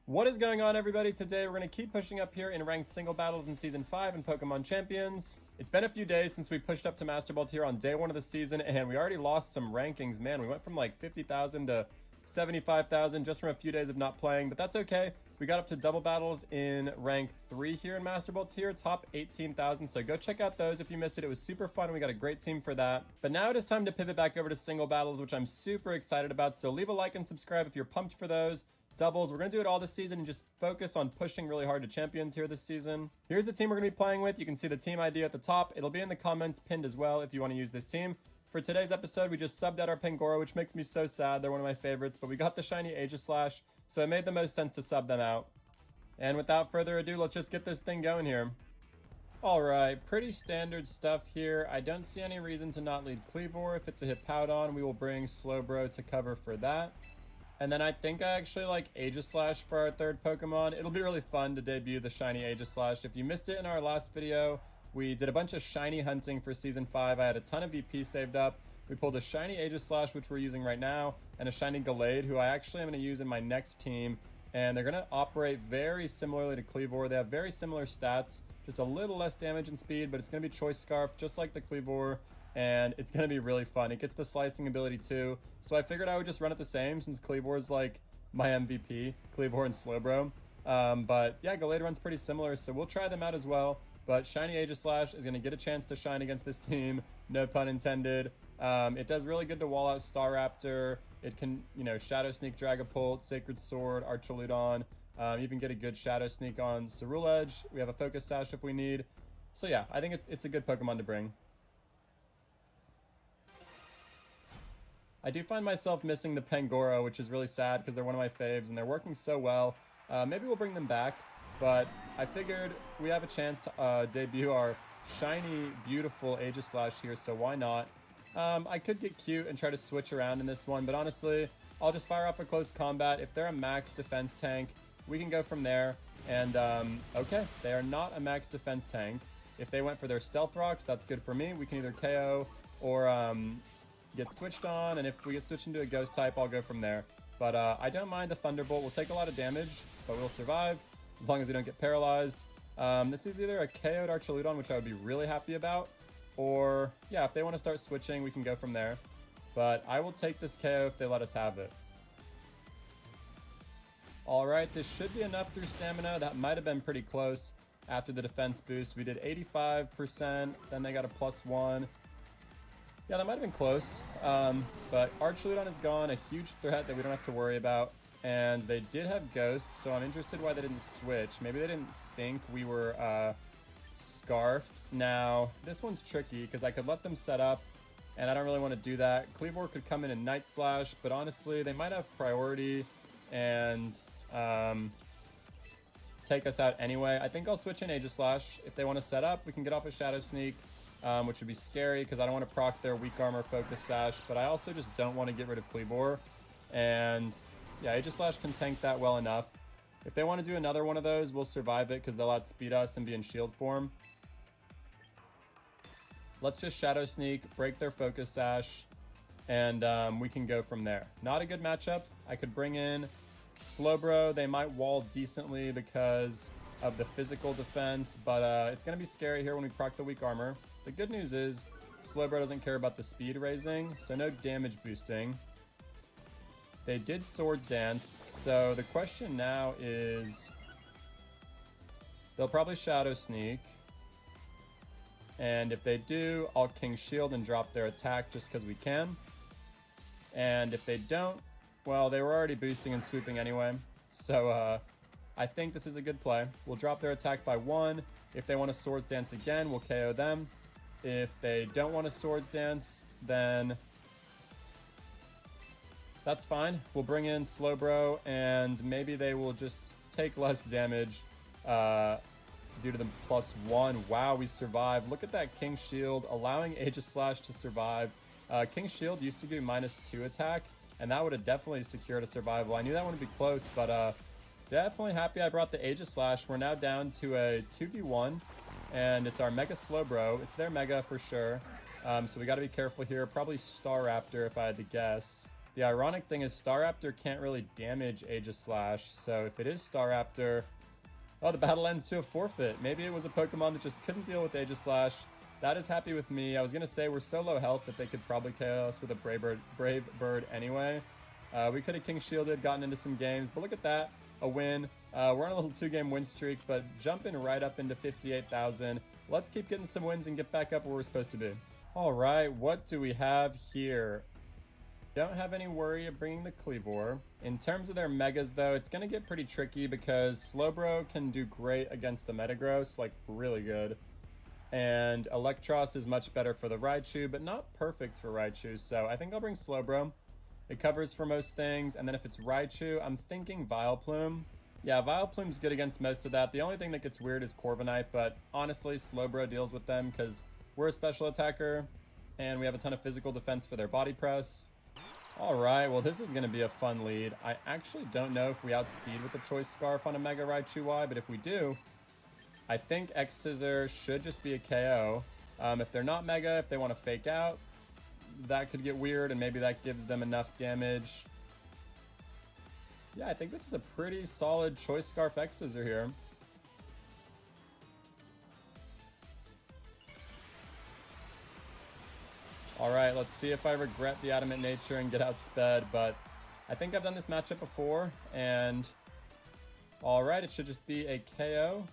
What is going on, everybody? Today we're going to keep pushing up here in ranked single battles in Season 5 in Pokemon Champions. It's been a few days since we pushed up to Master Ball tier on day 1 of the season, and we already lost some rankings. Man, we went from like 50,000 to 75,000 just from a few days of not playing, but that's okay. We got up to double battles in rank 3 here in Master Ball tier, top 18,000, so go check out those if you missed it. It was super fun. We got a great team for that. But now it is time to pivot back over to single battles, which I'm super excited about, so leave a like and subscribe if you're pumped for those. Doubles, we're going to do it all this season and just focus on pushing really hard to champions here this season. Here's the team we're going to be playing with. You can see the team ID at the top. It'll be in the comments pinned as well if you want to use this team. For today's episode, we just subbed out our Pangoro, which makes me so sad. They're one of my favorites, but we got the shiny Aegislash, so it made the most sense to sub them out. And without further ado, let's just get this thing going here. Alright, pretty standard stuff here. I don't see any reason to not lead Kleavor. If it's a Hippowdon, we will bring Slowbro to cover for that. And then I think I actually like Aegislash for our third Pokemon. It'll be really fun to debut the shiny Aegislash. If you missed it in our last video, we did a bunch of shiny hunting for Season 5. I had a ton of VP saved up. We pulled a shiny Aegislash, which we're using right now, and a shiny Gallade, who I actually am going to use in my next team. And they're going to operate very similarly to Kleavor. They have very similar stats, just a little less damage and speed, but it's going to be Choice Scarf, just like the Kleavor. And it's going to be really fun. It gets the slicing ability too. So I figured I would just run it the same since Kleavor is like my MVP, Kleavor and Slowbro. But yeah, Gallade runs pretty similar, so we'll try them out as well. But shiny Aegislash is going to get a chance to shine against this team, no pun intended. It does really good to wall out Staraptor. It can, Shadow Sneak Dragapult, Sacred Sword, Archaludon. Even get a good Shadow Sneak on Ceruledge. We have a Focus Sash if we need. So yeah, I think it's a good Pokemon to bring. I do find myself missing the Pangoro, which is really sad because they're one of my faves and they're working so well. Maybe we'll bring them back, but I figured we have a chance to debut our shiny, beautiful Aegislash here, so why not? I could get cute and try to switch around in this one, but honestly, I'll just fire off a close combat. If they're a max defense tank, we can go from there. And, okay, they are not a max defense tank. If they went for their Stealth Rocks, that's good for me. We can either KO or get switched on, and if we get switched into a Ghost type, I'll go from there. But I don't mind a Thunderbolt. We'll take a lot of damage, but we'll survive as long as we don't get paralyzed. This is either a KO'd Archaludon, which I would be really happy about, or yeah, if they want to start switching, we can go from there. But I will take this KO if they let us have it. Alright, this should be enough through stamina. That might have been pretty close after the defense boost. We did 85%, then they got a +1. Yeah, that might have been close, but Archaludon is gone, a huge threat that we don't have to worry about, and they did have Ghosts, so I'm interested why they didn't switch. Maybe they didn't think we were Scarfed. Now, this one's tricky, because I could let them set up, and I don't really want to do that. Kleavor could come in and Night Slash, but honestly, they might have priority, and take us out anyway. I think I'll switch in Aegislash. If they want to set up, we can get off a Shadow Sneak. Which would be scary because I don't want to proc their Weak Armor Focus Sash, but I also just don't want to get rid of Kleavor. And yeah, Aegislash can tank that well enough. If they want to do another one of those, we'll survive it because they'll outspeed us and be in shield form. Let's just Shadow Sneak, break their Focus Sash, and we can go from there. Not a good matchup. I could bring in Slowbro. They might wall decently because of the physical defense, but it's going to be scary here when we proc the Weak Armor. The good news is Slowbro doesn't care about the speed raising, so no damage boosting. They did Swords Dance, so the question now is they'll probably Shadow Sneak, and if they do, I'll King Shield and drop their attack just because we can. And if they don't, well, they were already boosting and swooping anyway, so I think this is a good play. We'll drop their attack by 1. If they want to Swords Dance again, we'll KO them. If they don't want to Swords Dance, then that's fine. We'll bring in Slowbro, and maybe they will just take less damage due to the +1. Wow, we survived. Look at that King Shield, allowing Aegislash to survive. King Shield used to do -2 attack, and that would have definitely secured a survival. I knew that one would be close, but definitely happy I brought the Aegislash. We're now down to a 2v1, and it's our Mega Slowbro. It's their Mega for sure, so we got to be careful here. Probably Staraptor if I had to guess. The ironic thing is Staraptor can't really damage Aegislash, so if it is Staraptor... Oh, the battle ends to a forfeit. Maybe it was a Pokemon that just couldn't deal with Aegislash. That is happy with me. I was going to say we're so low health that they could probably KO us with a Brave Bird anyway. We could have King Shielded, gotten into some games, but look at that. A win. We're on a little 2-game win streak, but jumping right up into 58,000. Let's keep getting some wins and get back up where we're supposed to be. All right, what do we have here? Don't have any worry of bringing the Kleavor. In terms of their Megas, though, it's going to get pretty tricky because Slowbro can do great against the Metagross, like really good. And Electros is much better for the Raichu, but not perfect for Raichu, so I think I'll bring Slowbro. It covers for most things, and then if it's Raichu, I'm thinking Vileplume. Yeah, Vileplume's good against most of that. The only thing that gets weird is Corviknight, but honestly, Slowbro deals with them because we're a special attacker, and we have a ton of physical defense for their body press. Alright, well this is going to be a fun lead. I actually don't know if we outspeed with the Choice Scarf on a Mega Raichu Y, but if we do, I think X-Scissor should just be a KO. If they're not Mega, if they want to fake out, that could get weird, and maybe that gives them enough damage. Yeah, I think this is a pretty solid Choice Scarf X-Scissor here. Alright, let's see if I regret the Adamant Nature and get outsped, but I think I've done this matchup before, and alright, it should just be a KO.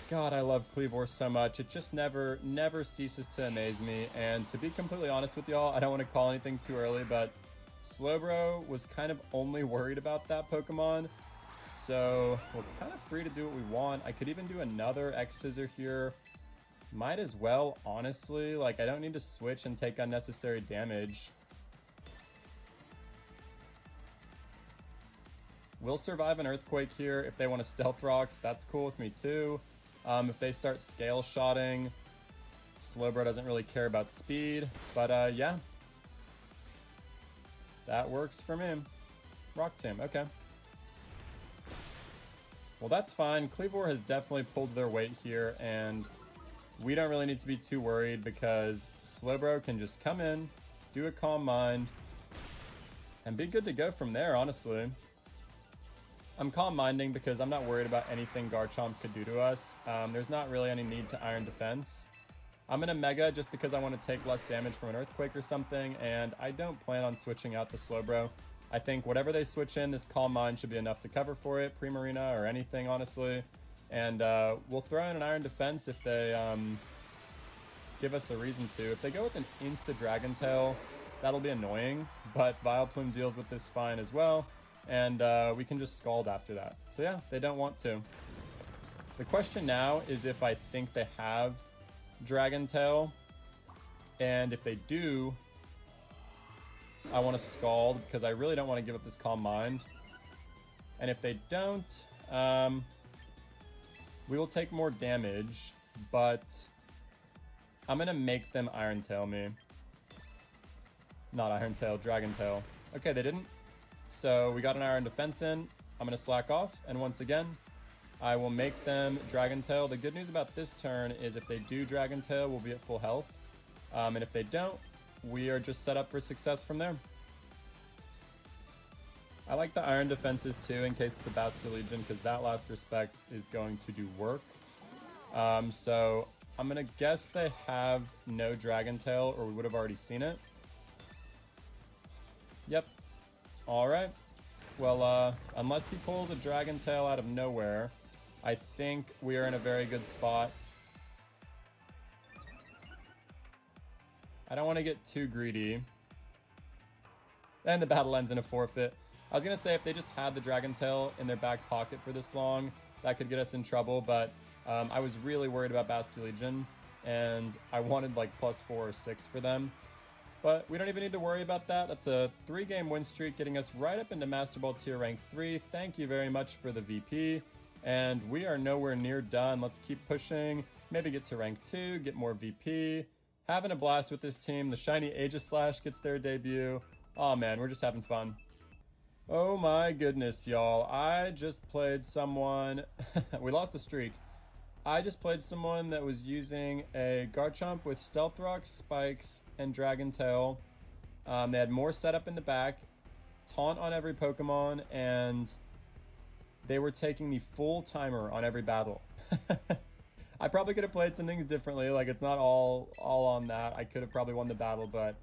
God, I love Kleavor so much. It just never ceases to amaze me, and to be completely honest with y'all, I don't want to call anything too early, but Slowbro was kind of only worried about that Pokemon, so we're kind of free to do what we want. I could even do another X-Scissor here. Might as well, honestly. Like, I don't need to switch and take unnecessary damage. We'll survive an Earthquake here. If they want to Stealth Rocks, that's cool with me too. If they start Scale Shotting, Slowbro doesn't really care about speed. But yeah. That works for me. Rock Tomb, okay. Well, that's fine. Kleavor has definitely pulled their weight here, and we don't really need to be too worried because Slowbro can just come in, do a Calm Mind, and be good to go from there, honestly. I'm Calm Minding because I'm not worried about anything Garchomp could do to us. There's not really any need to Iron Defense. I'm gonna Mega just because I want to take less damage from an Earthquake or something, and I don't plan on switching out the Slowbro. I think whatever they switch in, this Calm Mind should be enough to cover for it, Primarina or anything, honestly. And we'll throw in an Iron Defense if they give us a reason to. If they go with an Insta-Dragon Tail, that'll be annoying, but Vileplume deals with this fine as well, and we can just Scald after that. So yeah, they don't want to. The question now is if I think they have Dragon Tail, and if they do, I want to Scald because I really don't want to give up this Calm Mind. And if they don't, we will take more damage, but I'm going to make them Iron Tail me. Not Iron Tail, Dragon Tail. Okay, they didn't. So we got an Iron Defense in. I'm going to slack off, and once again, I will make them Dragon Tail. The good news about this turn is if they do Dragon Tail, we'll be at full health. And if they don't, we are just set up for success from there. I like the Iron Defenses too in case it's a Basculegion because that Last Respect is going to do work. So I'm going to guess they have no Dragon Tail or we would have already seen it. Yep. Alright. Well, unless he pulls a Dragon Tail out of nowhere, I think we are in a very good spot. I don't want to get too greedy. And the battle ends in a forfeit. I was going to say if they just had the Dragon Tail in their back pocket for this long, that could get us in trouble, but I was really worried about Basculegion, and I wanted like +4 or 6 for them. But we don't even need to worry about that. That's a 3-game win streak getting us right up into Master Ball Tier Rank 3. Thank you very much for the VP. And we are nowhere near done. Let's keep pushing. Maybe get to Rank 2, get more VP. Having a blast with this team. The shiny Aegislash gets their debut. Oh man, we're just having fun. Oh my goodness, y'all. I just played someone... we lost the streak. I just played someone that was using a Garchomp with Stealth Rock, Spikes, and Dragon Tail. They had more setup in the back, taunt on every Pokemon, and they were taking the full timer on every battle. I probably could have played some things differently. Like, it's not all on that. I could have probably won the battle, but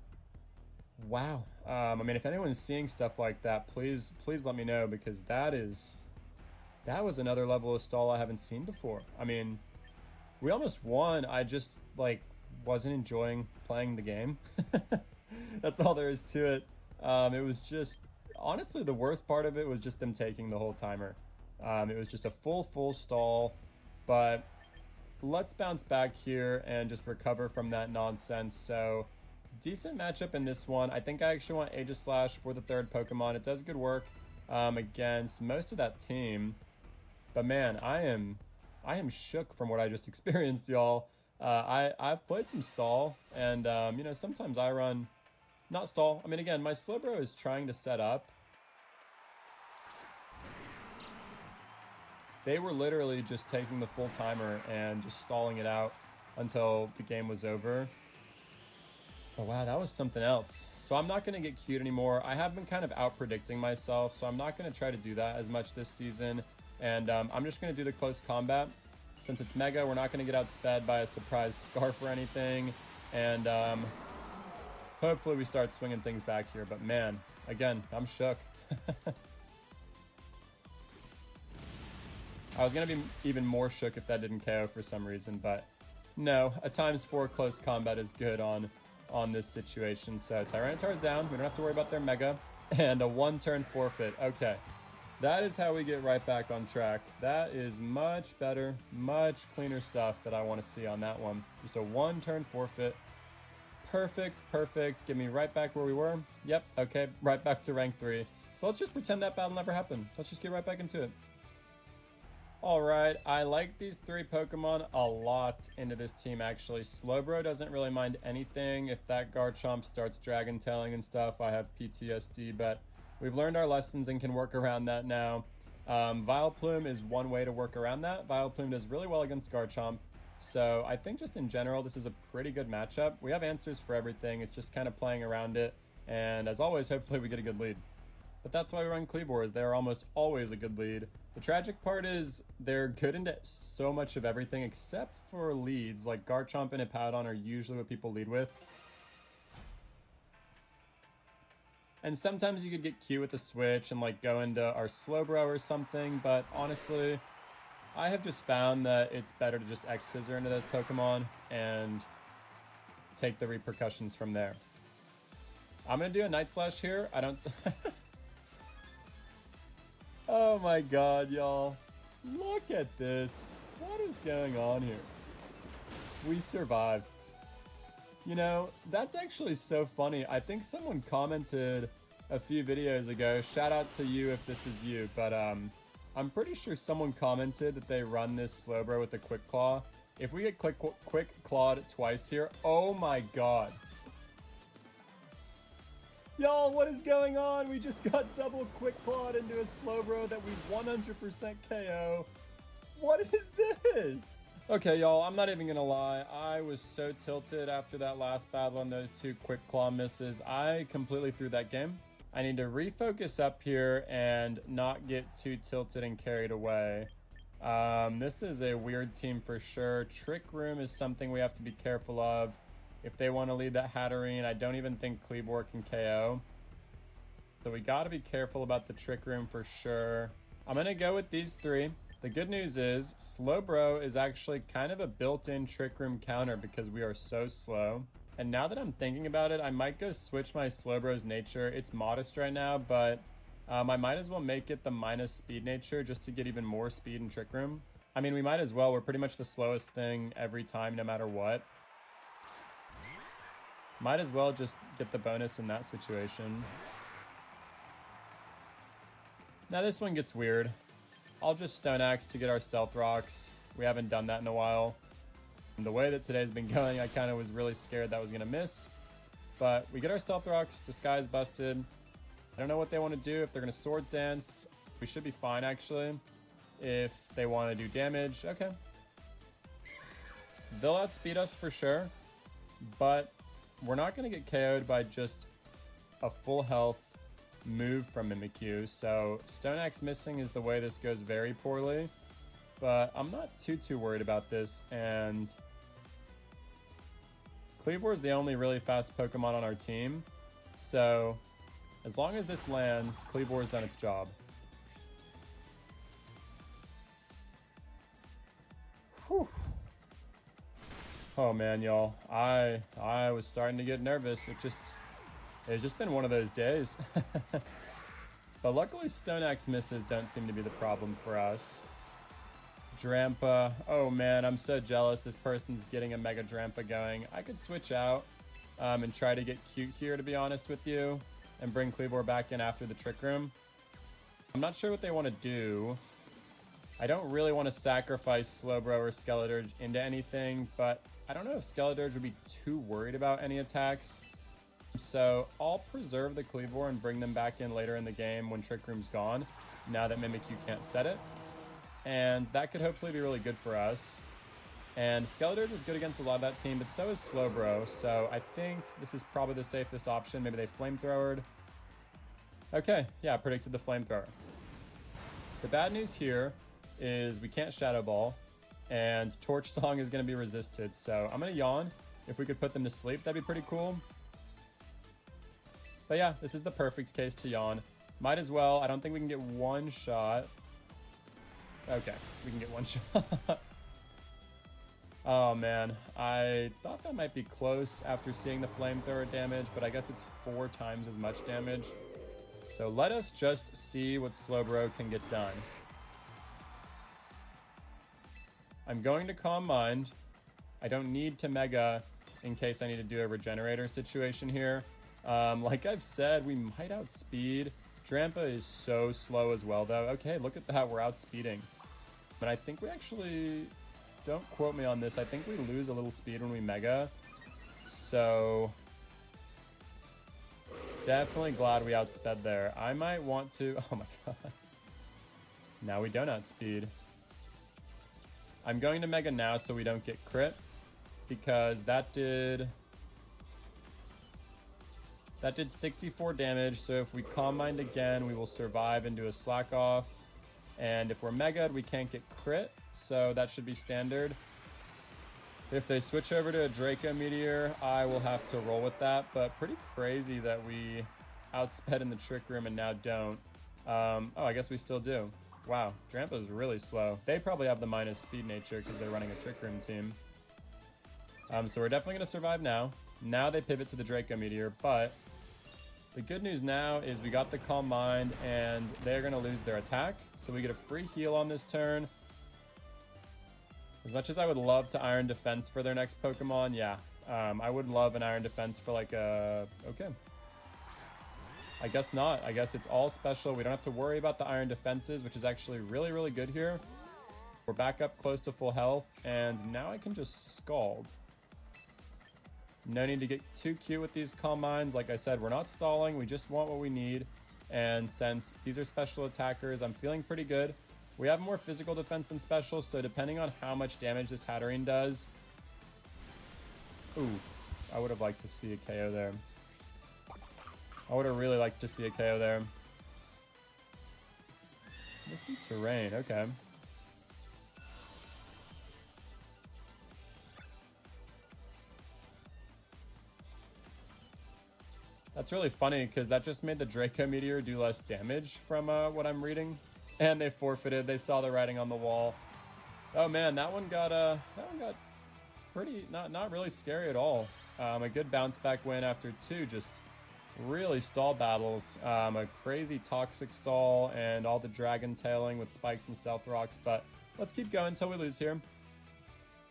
wow. I mean, if anyone's seeing stuff like that, please let me know, because that was another level of stall I haven't seen before. I mean, we almost won. I just, like, wasn't enjoying playing the game. That's all there is to it. It was just, honestly, the worst part of it was just them taking the whole timer. It was just a full stall, but let's bounce back here and just recover from that nonsense. So, decent matchup in this one. I think I actually want Aegislash for the third Pokemon. It does good work against most of that team. But man, I am shook from what I just experienced, y'all. I've played some stall, and you know, sometimes I run not stall. I mean, again, my Slowbro is trying to set up. They were literally just taking the full timer and just stalling it out until the game was over. Oh wow, that was something else. So I'm not going to get cute anymore. I have been kind of out-predicting myself, so I'm not going to try to do that as much this season. And I'm just going to do the close combat. Since it's Mega, we're not going to get outsped by a surprise Scarf or anything. And hopefully we start swinging things back here. But man, again, I'm shook. I was going to be even more shook if that didn't KO for some reason, but no, a ×4 close combat is good on this situation. So Tyranitar's down. We don't have to worry about their Mega. And a 1-turn forfeit. Okay, that is how we get right back on track. That is much better, much cleaner stuff that I want to see on that one. Just a 1-turn forfeit. Perfect. Get me right back where we were. Yep, okay, right back to rank 3. So let's just pretend that battle never happened. Let's just get right back into it. Alright, I like these 3 Pokemon a lot into this team, actually. Slowbro doesn't really mind anything. If that Garchomp starts Dragon Tailing and stuff, I have PTSD, but we've learned our lessons and can work around that now. Vileplume is one way to work around that. Vileplume does really well against Garchomp, so I think just in general, this is a pretty good matchup. We have answers for everything. It's just kind of playing around it, and as always, hopefully we get a good lead. But that's why we run Kleavor, is they're almost always a good lead. The tragic part is they're good into so much of everything except for leads. Like Garchomp and Hippowdon are usually what people lead with. And sometimes you could get cute with the switch and like go into our Slowbro or something, but honestly, I have just found that it's better to just X-Scissor into those Pokemon and take the repercussions from there. I'm gonna do a Night Slash here. I don't... Oh my god, y'all. Look at this. What is going on here? We survived. You know, that's actually so funny. I think someone commented a few videos ago, shout out to you if this is you, but I'm pretty sure someone commented that they run this Slowbro with the Quick Claw. If we get Quick Clawed twice here, oh my god. Y'all, what is going on? We just got double Quick Clawed into a Slowbro that we 100% KO. What is this? Okay, y'all, I'm not even gonna lie. I was so tilted after that last battle and those 2 Quick Claw misses. I completely threw that game. I need to refocus up here and not get too tilted and carried away. This is a weird team for sure. Trick Room is something we have to be careful of. If they want to lead that Hatterene, I don't even think Kleavor can KO. So we got to be careful about the Trick Room for sure. I'm going to go with these 3. The good news is Slowbro is actually kind of a built-in Trick Room counter because we are so slow. And now that I'm thinking about it, I might go switch my Slowbro's nature. It's modest right now, but I might as well make it the minus speed nature just to get even more speed in Trick Room. I mean, we might as well. We're pretty much the slowest thing every time, no matter what. Might as well just get the bonus in that situation. Now this one gets weird. I'll just Stone Axe to get our Stealth Rocks. We haven't done that in a while. And the way that today's been going, I kind of was really scared that was going to miss. But we get our Stealth Rocks, Disguise busted. I don't know what they want to do. If they're going to Swords Dance, we should be fine actually. If they want to do damage, okay. They'll outspeed us for sure. But we're not going to get KO'd by just a full health move from Mimikyu. So Stone Axe missing is the way this goes very poorly. But I'm not too worried about this. And Kleavor is the only really fast Pokemon on our team. So as long as this lands, Kleavor has done its job. Whew. Oh man, y'all. I was starting to get nervous. It's just been one of those days. But luckily Stone Axe misses don't seem to be the problem for us. Drampa. Oh man, I'm so jealous this person's getting a Mega Drampa going. I could switch out and try to get cute here, to be honest with you, and bring Kleavor back in after the Trick Room. I'm not sure what they want to do. I don't really want to sacrifice Slowbro or Skeledirge into anything, but I don't know if Skeledirge would be too worried about any attacks. So I'll preserve the Kleavor and bring them back in later in the game when Trick Room's gone, now that Mimikyu can't set it. And that could hopefully be really good for us. And Skeledirge is good against a lot of that team, but so is Slowbro, so I think this is probably the safest option. Maybe they Flamethrowered. Okay, yeah, I predicted the Flamethrower. The bad news here is we can't Shadow Ball, and Torch Song is going to be resisted, so I'm going to yawn. If we could put them to sleep, that'd be pretty cool. But yeah, this is the perfect case to yawn. Might as well. I don't think we can get one shot. Okay, we can get one shot. Oh man, I thought that might be close after seeing the Flamethrower damage, but I guess it's 4 times as much damage. So let us just see what Slowbro can get done. I'm going to Calm Mind. I don't need to Mega in case I need to do a Regenerator situation here. Like I've said, we might outspeed. Drampa is so slow as well, though. Okay, look at that. We're outspeeding. But I think we actually... Don't quote me on this. I think we lose a little speed when we Mega. So... Definitely glad we outsped there. I might want to... Oh my god. Now we don't outspeed. I'm going to Mega now so we don't get crit. Because that did 64 damage, so if we Calm Mind again, we will survive and do a Slack Off. And if we're Mega'd, we can't get crit, so that should be standard. If they switch over to a Draco Meteor, I will have to roll with that, but pretty crazy that we outsped in the Trick Room and now don't. Oh, I guess we still do. Wow, Drampa's really slow. They probably have the minus speed nature because they're running a Trick Room team. So we're definitely going to survive now. Now they pivot to the Draco Meteor, but the good news now is we got the Calm Mind and they're going to lose their attack. So we get a free heal on this turn. As much as I would love to Iron Defense for their next Pokemon, yeah. I would love an Iron Defense for like a... Okay. I guess not. I guess it's all special. We don't have to worry about the Iron Defenses, which is actually really, really good here. We're back up close to full health, and now I can just Scald. No need to get too cute with these Calm Minds. Like I said, we're not stalling. We just want what we need. And since these are special attackers, I'm feeling pretty good. We have more physical defense than special, so depending on how much damage this Hatterene does... Ooh, I would have liked to see a KO there. I would have really liked to see a KO there. Misty Terrain, okay. That's really funny, because that just made the Draco Meteor do less damage from what I'm reading. And they forfeited. They saw the writing on the wall. Oh man, that one got pretty not really scary at all. A good bounce back win after 2 just really stall battles. A crazy toxic stall and all the dragon tailing with spikes and stealth rocks. But let's keep going until we lose here.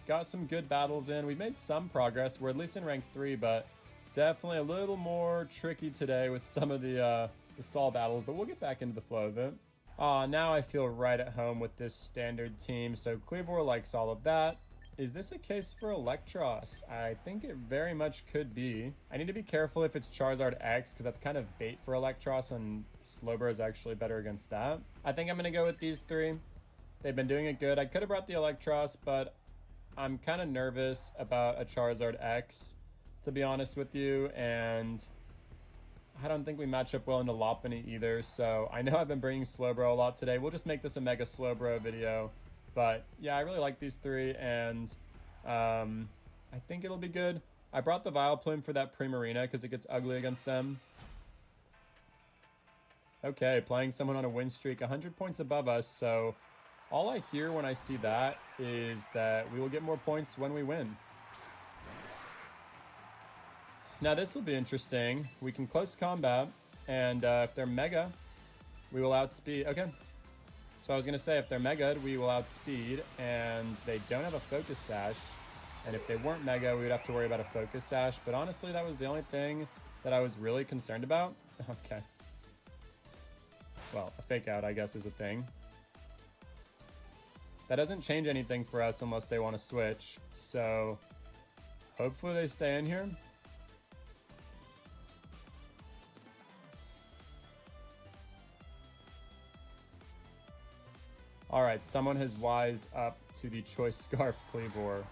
Got some good battles in. We've made some progress. We're at least in rank 3, but definitely a little more tricky today with some of the stall battles. But we'll get back into the flow of it. Now I feel right at home with this standard team. So Kleavor likes all of that. Is this a case for Electros? I think it very much could be. I need to be careful if it's Charizard X, because that's kind of bait for Electros, and Slowbro is actually better against that. I think I'm going to go with these 3. They've been doing it good. I could have brought the Electros, but I'm kind of nervous about a Charizard X, to be honest with you, and I don't think we match up well into Lopunny either, so I know I've been bringing Slowbro a lot today. We'll just make this a Mega Slowbro video. But yeah, I really like these three, and I think it'll be good. I brought the Vileplume for that Primarina because it gets ugly against them. Okay, playing someone on a win streak, 100 points above us, so all I hear when I see that is that we will get more points when we win. Now this will be interesting. We can close combat, and if they're Mega, we will outspeed. Okay. So I was going to say, if they're Mega, we will outspeed, and they don't have a Focus Sash. And if they weren't Mega, we would have to worry about a Focus Sash. But honestly, that was the only thing that I was really concerned about. Okay. Well, a Fake Out, I guess, is a thing. That doesn't change anything for us unless they want to switch. So hopefully they stay in here. Alright, someone has wised up to the Choice Scarf Kleavor.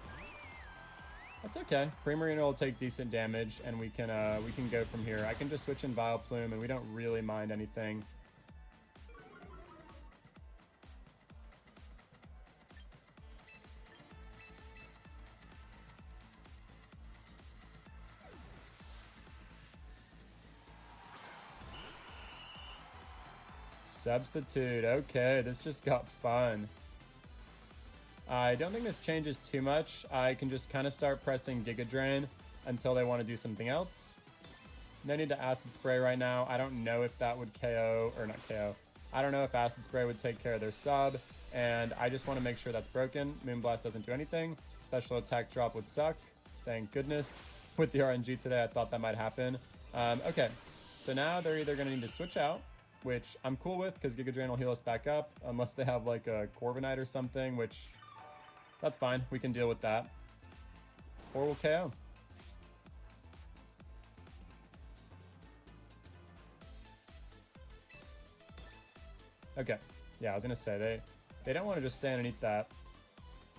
That's okay. Primarina will take decent damage, and we can go from here. I can just switch in Vileplume, and we don't really mind anything. Substitute. Okay, this just got fun. I don't think this changes too much. I can just kind of start pressing Giga Drain until they want to do something else. No need to Acid Spray right now. I don't know if that would KO, or not KO. I don't know if Acid Spray would take care of their sub, and I just want to make sure that's broken. Moonblast doesn't do anything. Special Attack Drop would suck. Thank goodness. With the RNG today, I thought that might happen. Okay, so now they're either going to need to switch out, which I'm cool with because Giga Drain will heal us back up, unless they have like a Corviknight or something, which that's fine. We can deal with that. Or we'll KO. Okay. Yeah, I was going to say, they don't want to just stand and eat that.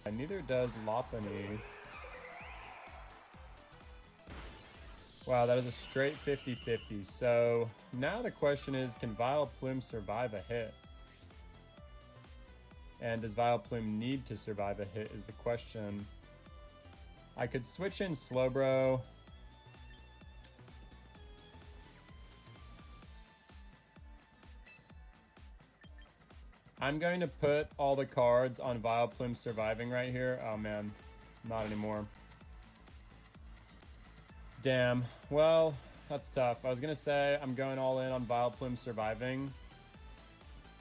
And neither does Lopunny. Wow, that is a straight 50-50. So now the question is, can Vileplume survive a hit? And does Vileplume need to survive a hit is the question. I could switch in Slowbro. I'm going to put all the cards on Vileplume surviving right here. Oh man, not anymore. Damn. Well, that's tough. I was going to say I'm going all in on Vileplume surviving.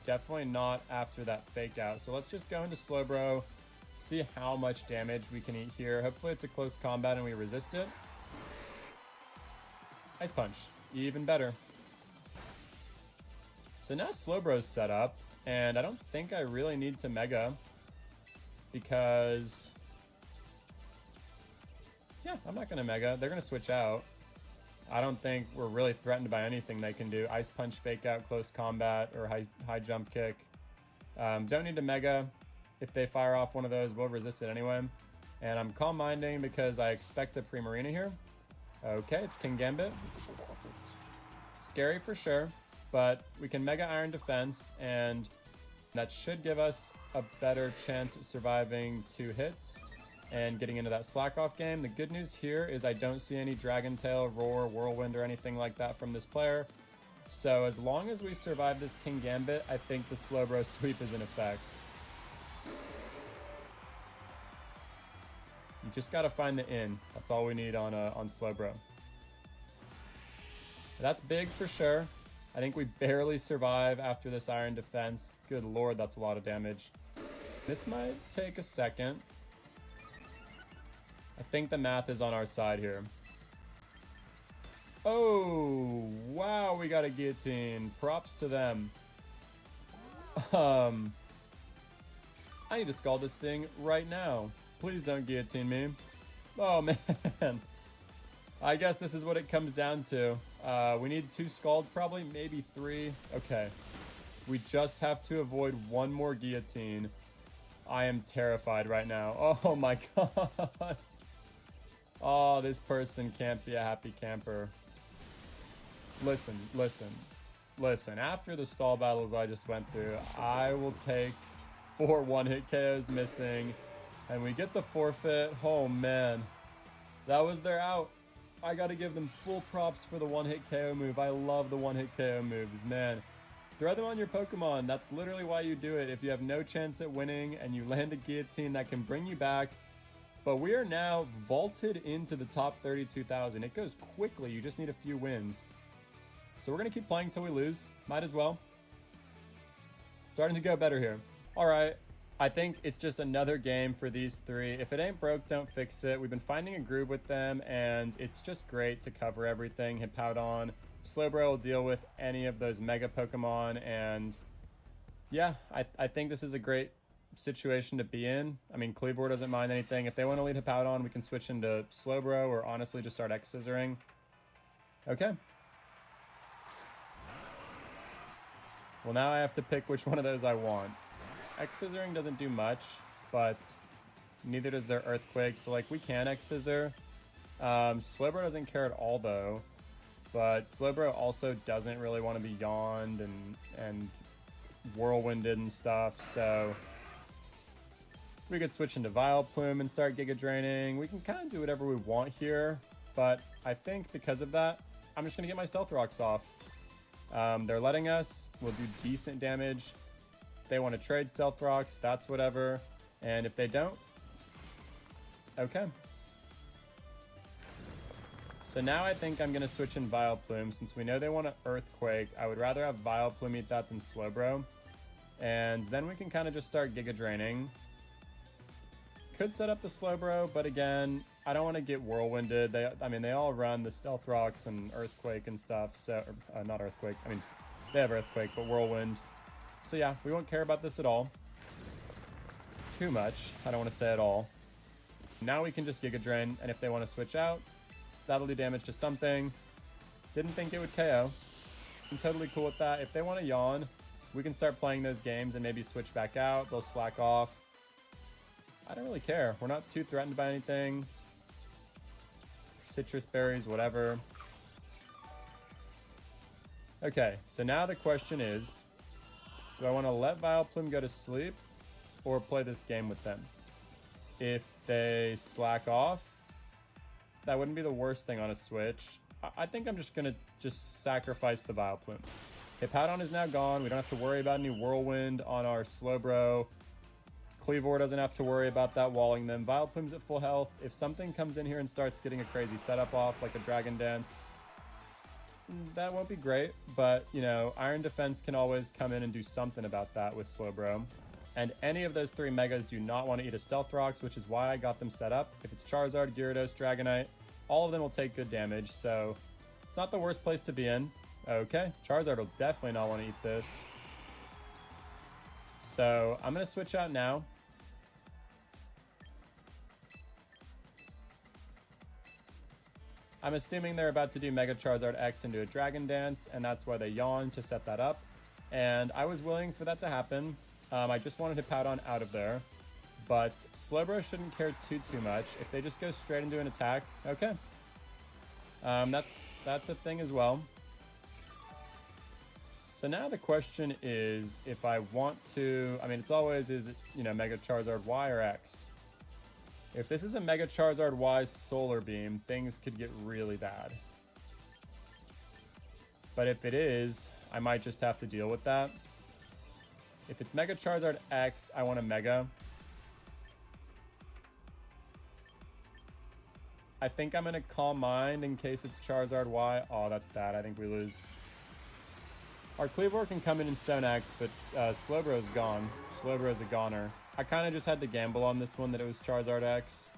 Definitely not after that Fake Out. So let's just go into Slowbro, see how much damage we can eat here. Hopefully it's a close combat and we resist it. Ice Punch. Even better. So now Slowbro's set up, and I don't think I really need to Mega because... yeah, I'm not going to Mega. They're going to switch out. I don't think we're really threatened by anything they can do. Ice Punch, Fake Out, Close Combat, or high Jump Kick. Don't need to Mega. If they fire off one of those, we'll resist it anyway. And I'm Calm Minding because I expect a Primarina here. Okay, it's King Gambit. Scary for sure, but we can Mega Iron Defense, and that should give us a better chance at surviving 2 hits and getting into that slack off game. The good news here is I don't see any Dragon Tail, Roar, Whirlwind, or anything like that from this player. So as long as we survive this King Gambit, I think the Slowbro sweep is in effect. You just gotta find the in. That's all we need on Slowbro. That's big for sure. I think we barely survive after this Iron Defense. Good lord, that's a lot of damage. This might take a second. I think the math is on our side here. Oh, wow, we got a guillotine. Props to them. I need to scald this thing right now. Please don't guillotine me. Oh, man. I guess this is what it comes down to. We need 2 scalds probably, maybe 3. Okay. We just have to avoid 1 more guillotine. I am terrified right now. Oh, my God. Oh, this person can't be a happy camper. Listen. After the stall battles I just went through, I will take 4 one-hit KOs missing, and we get the forfeit. Oh man, that was their out. I gotta give them full props for the one-hit KO move. I love the one-hit KO moves, man. Throw them on your Pokemon. That's literally why you do it. If you have no chance at winning and you land a guillotine, that can bring you back. But we are now vaulted into the top 32,000. It goes quickly. You just need a few wins. So we're going to keep playing till we lose. Might as well. Starting to go better here. All right. I think it's just another game for these three. If it ain't broke, don't fix it. We've been finding a groove with them, and it's just great to cover everything. Hippowdon. Slowbro will deal with any of those Mega Pokemon, and yeah, I think this is a great situation to be in. I mean, Kleavor doesn't mind anything. If they want to lead Hippowdon, we can switch into Slowbro, or honestly just start X-Scissoring. Okay. Well, now I have to pick which one of those I want. X-Scissoring doesn't do much, but neither does their Earthquake, so like we can X-Scissor. Slowbro doesn't care at all though, but Slowbro also doesn't really want to be yawned and whirlwinded and stuff, so we could switch into Vileplume and start Giga Draining. We can kind of do whatever we want here, but I think because of that, I'm just going to get my Stealth Rocks off. They're letting us. We'll do decent damage. If they want to trade Stealth Rocks, that's whatever. And if they don't, okay. So now I think I'm going to switch in Vileplume. Since we know they want to Earthquake, I would rather have Vileplume eat that than Slowbro. And then we can kind of just start Giga Draining. Could set up the Slowbro, but again, I don't want to get whirlwinded. They all run the Stealth Rocks and Earthquake and stuff. So, not Earthquake. I mean, they have Earthquake, but Whirlwind. So yeah, we won't care about this at all. Too much. I don't want to say at all. Now we can just Giga Drain, and if they want to switch out, that'll do damage to something. Didn't think it would KO. I'm totally cool with that. If they want to yawn, we can start playing those games and maybe switch back out. They'll slack off. I don't really care. We're not too threatened by anything. Citrus berries, whatever. Okay, so now the question is, do I want to let Vileplume go to sleep or play this game with them? If they slack off, that wouldn't be the worst thing on a switch. I think I'm just going to sacrifice the Vileplume. Hippowdon is now gone. We don't have to worry about any Whirlwind on our Slowbro. Kleavor doesn't have to worry about that walling them. Vileplume's at full health. If something comes in here and starts getting a crazy setup off, like a Dragon Dance, that won't be great. But, you know, Iron Defense can always come in and do something about that with Slowbro. And any of those three Megas do not want to eat a Stealth Rocks, which is why I got them set up. If it's Charizard, Gyarados, Dragonite, all of them will take good damage. So it's not the worst place to be in. Okay, Charizard will definitely not want to eat this. So I'm going to switch out now. I'm assuming they're about to do Mega Charizard X into a Dragon Dance, and that's why they yawned to set that up. And I was willing for that to happen. I just wanted Hippowdon out of there. But Slowbro shouldn't care too much. If they just go straight into an attack, okay. That's a thing as well. So now the question is, if I want to, I mean, it's always, is it, you know, Mega Charizard Y or X? If this is a Mega Charizard Y Solar Beam, things could get really bad. But if it is, I might just have to deal with that. If it's Mega Charizard X, I want a Mega. I think I'm going to Calm Mind in case it's Charizard Y. Oh, that's bad. I think we lose. Our Kleavor can come in and Stone Axe, but Slowbro's gone. Slowbro's a goner. I kind of just had to gamble on this one that it was Charizard X.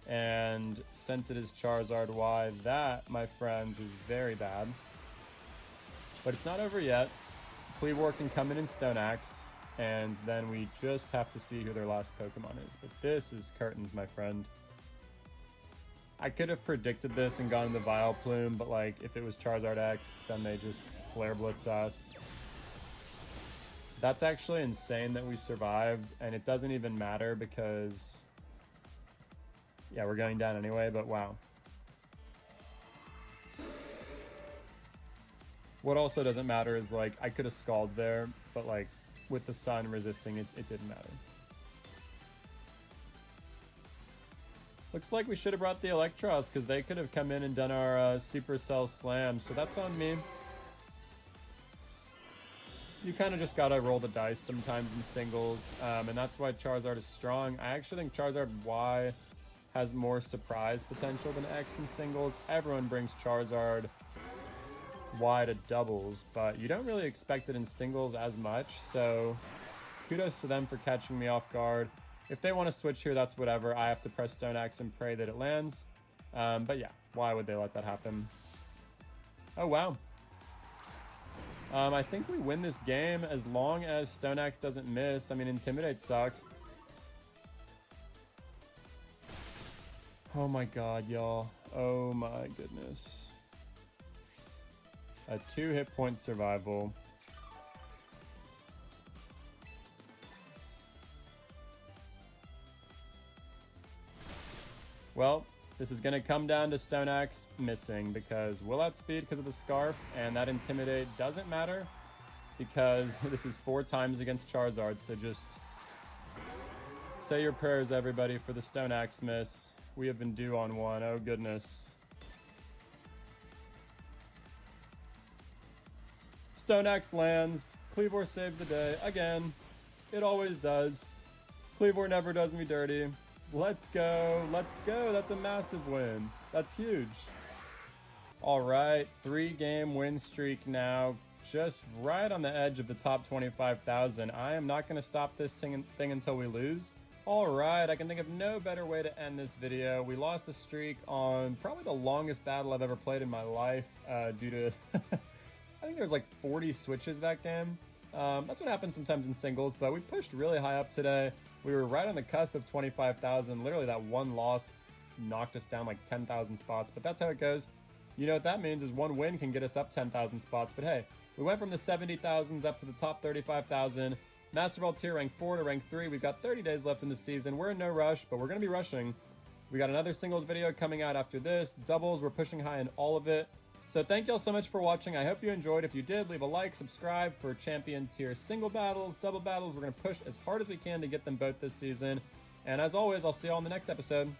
And since it is Charizard Y, that, my friends, is very bad. But it's not over yet. Kleavor can come in and Stone Axe, and then we just have to see who their last Pokemon is. But this is curtains, my friend. I could have predicted this and gone to Vileplume, but like, if it was Charizard X, then they just Flare Blitz us. That's actually insane that we survived, and it doesn't even matter because, yeah, we're going down anyway, but wow. What also doesn't matter is, like, I could have scalded there, but, like, with the sun resisting it, it didn't matter. Looks like we should have brought the Electros, because they could have come in and done our Supercell Slam, so that's on me. You kind of just gotta roll the dice sometimes in singles, and that's why Charizard is strong. I actually think Charizard Y has more surprise potential than X in singles. Everyone brings Charizard Y to doubles, but you don't really expect it in singles as much, so kudos to them for catching me off guard. If they want to switch here, that's whatever. I have to press Stone Axe and pray that it lands. But yeah, why would they let that happen? Oh, wow. I think we win this game as long as Stone Axe doesn't miss. I mean, Intimidate sucks. Oh my god, y'all. Oh my goodness. A 2 hit point survival. Well, this is going to come down to Stone Axe missing because will outspeed because of the Scarf, and that Intimidate doesn't matter because this is 4 times against Charizard, so just say your prayers, everybody, for the Stone Axe miss. We have been due on one. Oh, goodness. Stone Axe lands. Kleavor saves the day. Again, it always does. Kleavor never does me dirty. Let's go. Let's go. That's a massive win. That's huge. All right. 3-game win streak now. Just right on the edge of the top 25,000. I am not going to stop this thing until we lose. All right. I can think of no better way to end this video. We lost the streak on probably the longest battle I've ever played in my life due to... I think there was like 40 switches that game. That's what happens sometimes in singles, but we pushed really high up today. We were right on the cusp of 25,000. Literally that one loss knocked us down like 10,000 spots, but that's how it goes. You know what that means is one win can get us up 10,000 spots, but hey, we went from the 70,000s up to the top 35,000. Master Ball tier rank 4 to rank 3. We've got 30 days left in the season. We're in no rush, but we're going to be rushing. We got another singles video coming out after this. Doubles, we're pushing high in all of it. So thank y'all so much for watching. I hope you enjoyed. If you did, leave a like, subscribe for champion tier single battles, double battles. We're going to push as hard as we can to get them both this season. And as always, I'll see y'all in the next episode.